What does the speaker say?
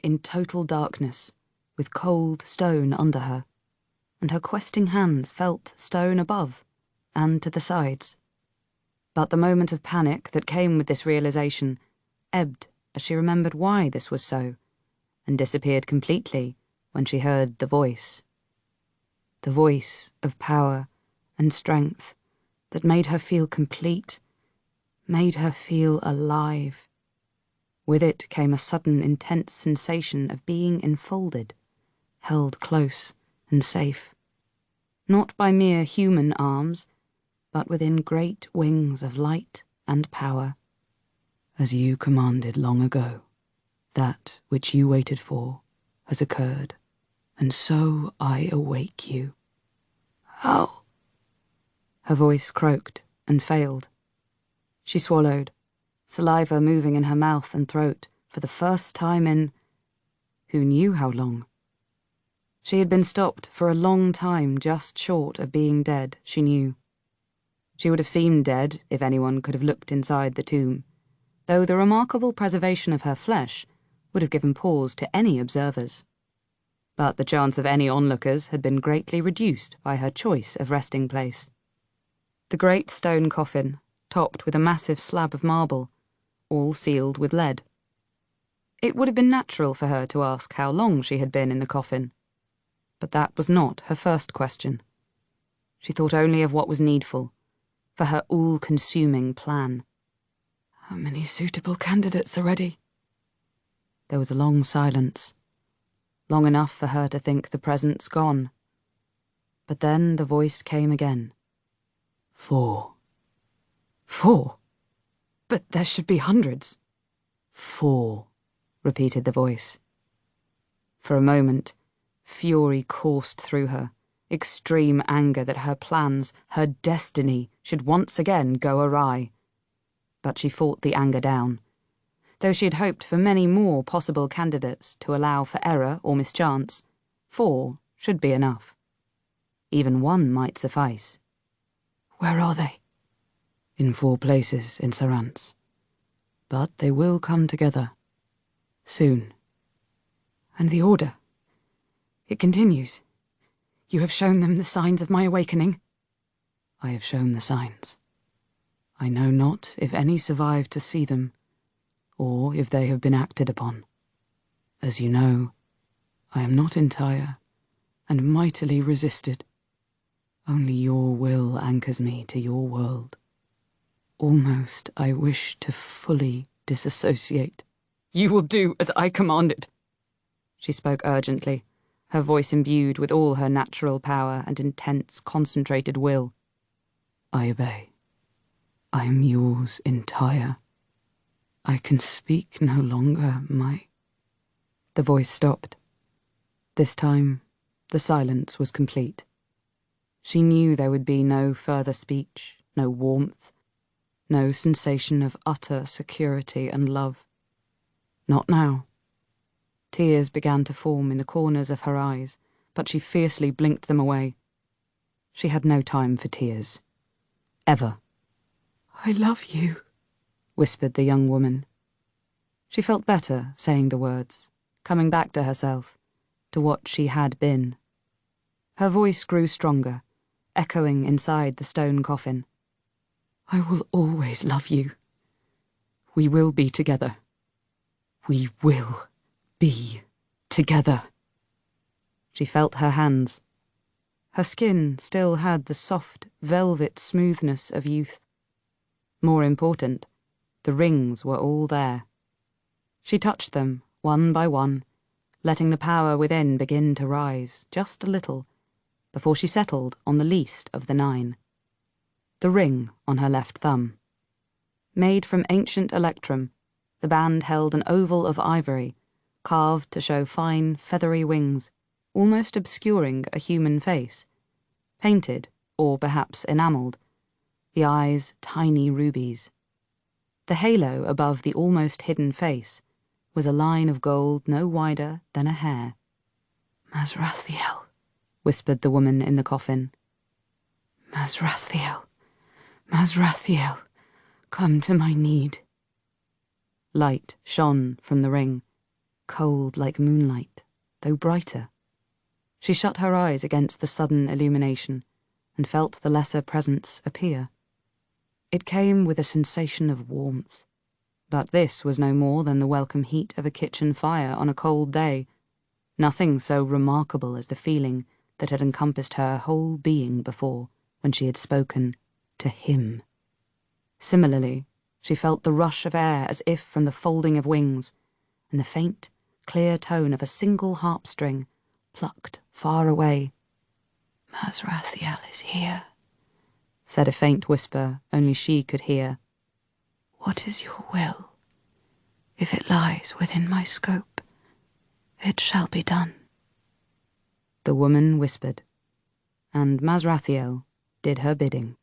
in total darkness, with cold stone under her, and her questing hands felt stone above and to the sides. But the moment of panic that came with this realization ebbed as she remembered why this was so, and disappeared completely when she heard the voice. The voice of power and strength that made her feel complete, made her feel alive. With it came a sudden intense sensation of being enfolded, held close and safe, not by mere human arms, but within great wings of light and power. As you commanded long ago, that which you waited for has occurred, and so I awake you. How? Her voice croaked and failed. She swallowed, saliva moving in her mouth and throat for the first time in who knew how long. She had been stopped for a long time, just short of being dead, she knew. She would have seemed dead if anyone could have looked inside the tomb, though the remarkable preservation of her flesh would have given pause to any observers. But the chance of any onlookers had been greatly reduced by her choice of resting place. The great stone coffin, topped with a massive slab of marble, all sealed with lead. It would have been natural for her to ask how long she had been in the coffin, but that was not her first question. She thought only of what was needful, for her all-consuming plan. How many suitable candidates are ready? There was a long silence, long enough for her to think the presents gone. But then the voice came again. 4. 4? But there should be hundreds. 4, repeated the voice. For a moment, fury coursed through her, extreme anger that her plans, her destiny, should once again go awry. But she fought the anger down, though she had hoped for many more possible candidates to allow for error or mischance. 4 should be enough. Even 1 might suffice. Where are they? In 4 places in Sarantz. But they will come together. Soon. And the order? It continues. You have shown them the signs of my awakening. I have shown the signs. I know not if any survive to see them, or if they have been acted upon. As you know, I am not entire, and mightily resisted. Only your will anchors me to your world. Almost I wish to fully disassociate. You will do as I commanded. She spoke urgently, her voice imbued with all her natural power and intense, concentrated will. I obey. I am yours entire. I can speak no longer, my... The voice stopped. This time, the silence was complete. She knew there would be no further speech, no warmth, no sensation of utter security and love. Not now. Tears began to form in the corners of her eyes, but she fiercely blinked them away. She had no time for tears. Ever. I love you, whispered the young woman. She felt better saying the words, coming back to herself, to what she had been. Her voice grew stronger, echoing inside the stone coffin. I will always love you. We will be together. We will be together. She felt her hands. Her skin still had the soft, velvet smoothness of youth. More important, the rings were all there. She touched them, one by one, letting the power within begin to rise, just a little, before she settled on the least of the 9. The ring on her left thumb. Made from ancient electrum, the band held an oval of ivory, carved to show fine, feathery wings, almost obscuring a human face, painted, or perhaps enamelled, the eyes tiny rubies. The halo above the almost hidden face was a line of gold no wider than a hair. Masrathiel, whispered the woman in the coffin. Masrathiel, Masrathiel, come to my need. Light shone from the ring, cold like moonlight, though brighter. She shut her eyes against the sudden illumination and felt the lesser presence appear. It came with a sensation of warmth, but this was no more than the welcome heat of a kitchen fire on a cold day, nothing so remarkable as the feeling that had encompassed her whole being before when she had spoken to him. Similarly, she felt the rush of air as if from the folding of wings, and the faint, clear tone of a single harp string plucked far away. "Mazrathiel is here," said a faint whisper only she could hear. "What is your will? If it lies within my scope, it shall be done." The woman whispered, and Mazrathiel did her bidding.